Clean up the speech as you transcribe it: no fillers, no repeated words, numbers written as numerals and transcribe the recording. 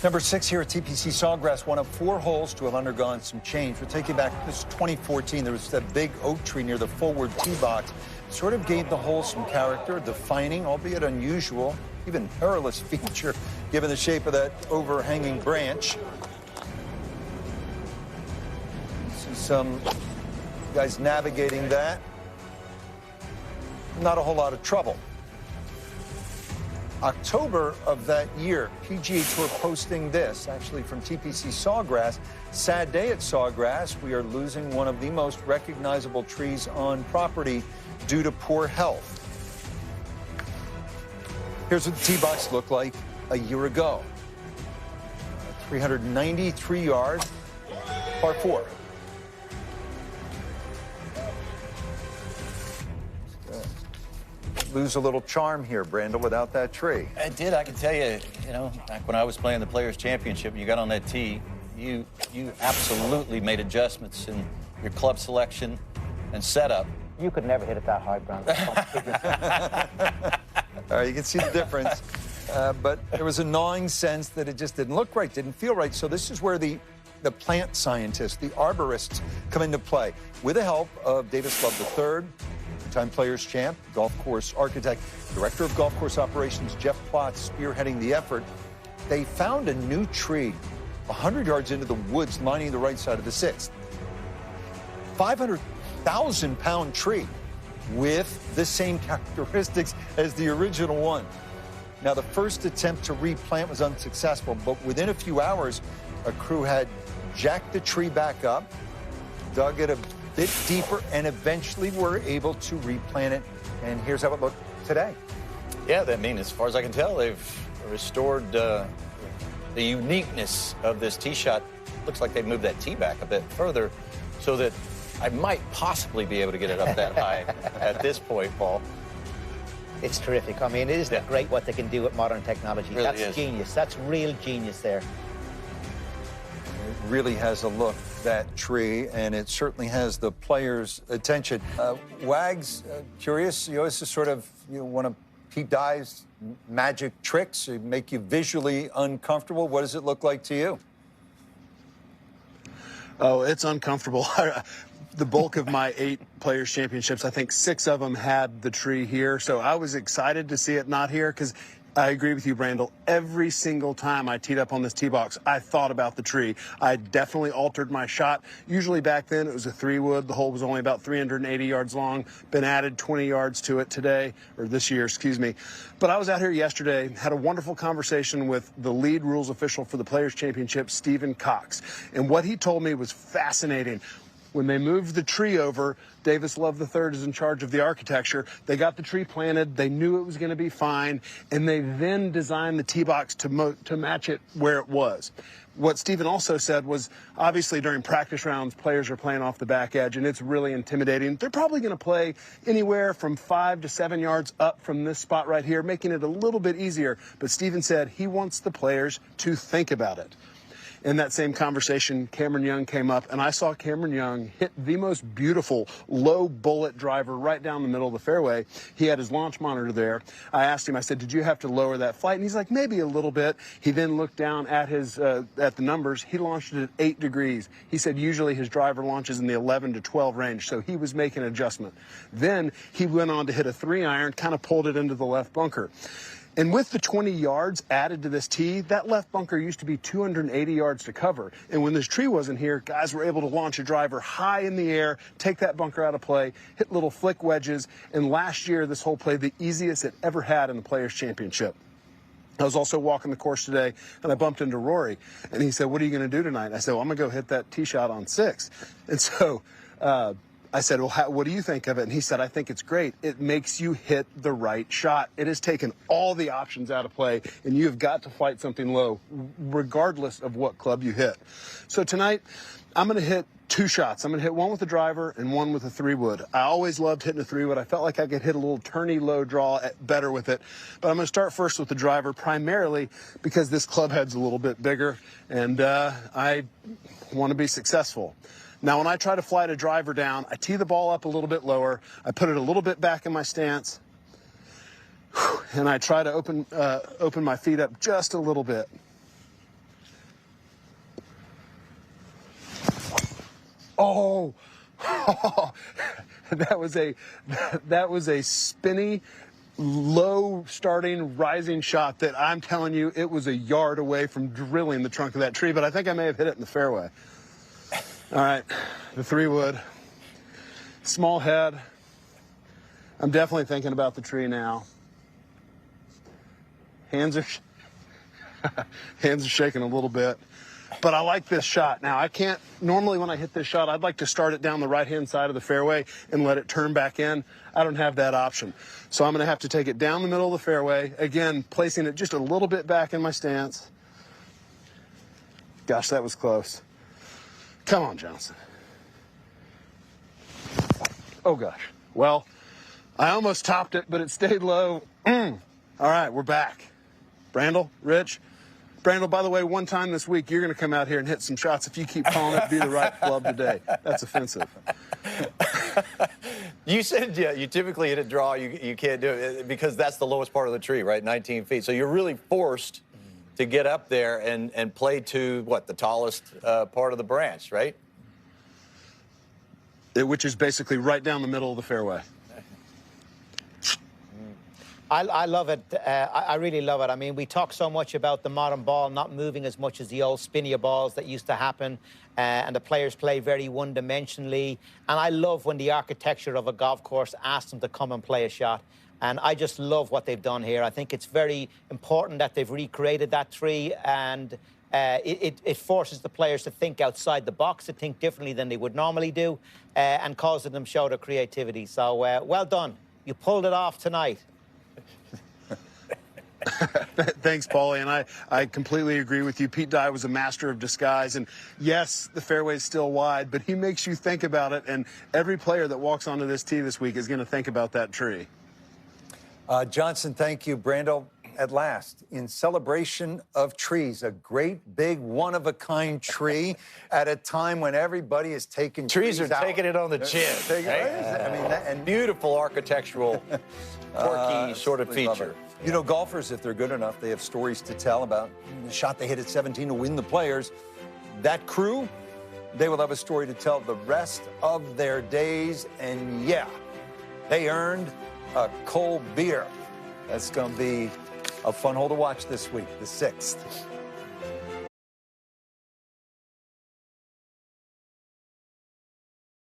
Number 6 here at TPC Sawgrass, one of 4 holes to have undergone some change. We'll take you back, this is 2014. There was that big oak tree near the forward tee box. Sort of gave the hole some character, defining, albeit unusual, even perilous feature, given the shape of that overhanging branch. See some guys navigating that. Not a whole lot of trouble. October of that year, PGA Tour posting this, actually from TPC Sawgrass. Sad day at Sawgrass. We are losing one of the most recognizable trees on property due to poor health. Here's what the tee box looked like a year ago. 393 yards, par 4. Lose a little charm here, Brandel, without that tree. It did. I can tell you, back when I was playing the Players' Championship, and you got on that tee, you absolutely made adjustments in your club selection and setup. You could never hit it that high, Brandon. All right, you can see the difference. But there was a gnawing sense that it just didn't look right, didn't feel right. So this is where the plant scientists, the arborists, come into play. With the help of Davis Love III, two-time Players champ, golf course architect, director of golf course operations, Jeff Plotz, spearheading the effort. They found a new tree 100 yards into the woods lining the right side of the 6th. 500,000-pound tree with the same characteristics as the original one. Now, the first attempt to replant was unsuccessful, but within a few hours, a crew had jacked the tree back up, dug it a bit deeper, and eventually were able to replant it. And here's how it looked today. Yeah, as far as I can tell, they've restored the uniqueness of this tee shot. Looks like they've moved that tee back a bit further so that I might possibly be able to get it up that high at this point, Paul. It's terrific. I mean, isn't it great what they can do with modern technology? Really That's is. genius. That's real genius there. It really has a look, that tree, and it certainly has the players' attention. Wags, curious, you always just sort of, want to Pete Dye's magic tricks, make you visually uncomfortable. What does it look like to you? Oh, it's uncomfortable. The bulk of my 8 Players Championships, I think 6 of them had the tree here. So I was excited to see it not here because I agree with you, Brandel. Every single time I teed up on this tee box, I thought about the tree. I definitely altered my shot. Usually back then it was a 3-wood. The hole was only about 380 yards long. Been added 20 yards to it today, or this year, excuse me. But I was out here yesterday, had a wonderful conversation with the lead rules official for the Players Championship, Stephen Cox. And what he told me was fascinating. When they moved the tree over, Davis Love III is in charge of the architecture. They got the tree planted. They knew it was going to be fine. And they then designed the tee box to match it where it was. What Stephen also said was, obviously during practice rounds, players are playing off the back edge, and it's really intimidating. They're probably going to play anywhere from 5 to 7 yards up from this spot right here, making it a little bit easier. But Stephen said he wants the players to think about it. In that same conversation, Cameron Young came up, and I saw Cameron Young hit the most beautiful low bullet driver right down the middle of the fairway. He had his launch monitor there. I asked him, I said, did you have to lower that flight? And he's like, maybe a little bit. He then looked down at at the numbers. He launched it at 8 degrees. He said usually his driver launches in the 11 to 12 range, so he was making an adjustment. Then he went on to hit a 3-iron, kind of pulled it into the left bunker. And with the 20 yards added to this tee, that left bunker used to be 280 yards to cover. And when this tree wasn't here, guys were able to launch a driver high in the air, take that bunker out of play, hit little flick wedges. And last year, this hole played the easiest it ever had in the Players' Championship. I was also walking the course today, and I bumped into Rory. And he said, what are you going to do tonight? And I said, well, I'm going to go hit that tee shot on 6. And so I said, well, what do you think of it? And he said, I think it's great. It makes you hit the right shot. It has taken all the options out of play, and you have got to flight something low, regardless of what club you hit. So tonight, I'm going to hit 2 shots. I'm going to hit one with a driver and one with a 3-wood. I always loved hitting a 3-wood. I felt like I could hit a little turny low draw better with it. But I'm going to start first with the driver, primarily because this club head's a little bit bigger, and I want to be successful. Now, when I try to flight a driver down, I tee the ball up a little bit lower. I put it a little bit back in my stance, and I try to open my feet up just a little bit. Oh, that was a spinny, low starting, rising shot that I'm telling you, it was a yard away from drilling the trunk of that tree, but I think I may have hit it in the fairway. All right, the 3-wood. Small head. I'm definitely thinking about the tree now. Hands are shaking a little bit. But I like this shot. Now, I can't, normally when I hit this shot, I'd like to start it down the right-hand side of the fairway and let it turn back in. I don't have that option. So I'm going to have to take it down the middle of the fairway, again, placing it just a little bit back in my stance. Gosh, that was close. Come on, Johnson. Oh, gosh. Well, I almost topped it, but it stayed low. All right, we're back. Brandel, Rich. Brandel, by the way, one time this week, you're going to come out here and hit some shots. If you keep calling it, be the right club today. That's offensive. You said, yeah, you typically hit a draw. You can't do it because that's the lowest part of the tree, right? 19 feet. So you're really forced to get up there and play to, what, the tallest part of the branch, right? Which is basically right down the middle of the fairway. I love it. I really love it. I mean, we talk so much about the modern ball not moving as much as the old spinnier balls that used to happen, and the players play very one-dimensionally. And I love when the architecture of a golf course asks them to come and play a shot. And I just love what they've done here. I think it's very important that they've recreated that tree, and it forces the players to think outside the box, to think differently than they would normally do, and causes them to show their creativity. So well done. You pulled it off tonight. Thanks, Paulie, and I completely agree with you. Pete Dye was a master of disguise, and yes, the fairway is still wide, but he makes you think about it, and every player that walks onto this tee this week is going to think about that tree. Johnson, thank you. Brandel, at last, in celebration of trees, a great, big, one-of-a-kind tree at a time when everybody is taking trees are out. Taking it on the chin. I mean, and beautiful architectural, quirky sort of feature. You know, golfers, if they're good enough, they have stories to tell about the shot they hit at 17 to win the Players. That crew, they will have a story to tell the rest of their days. And yeah, they earned a cold beer. That's going to be a fun hole to watch this week, the 6th.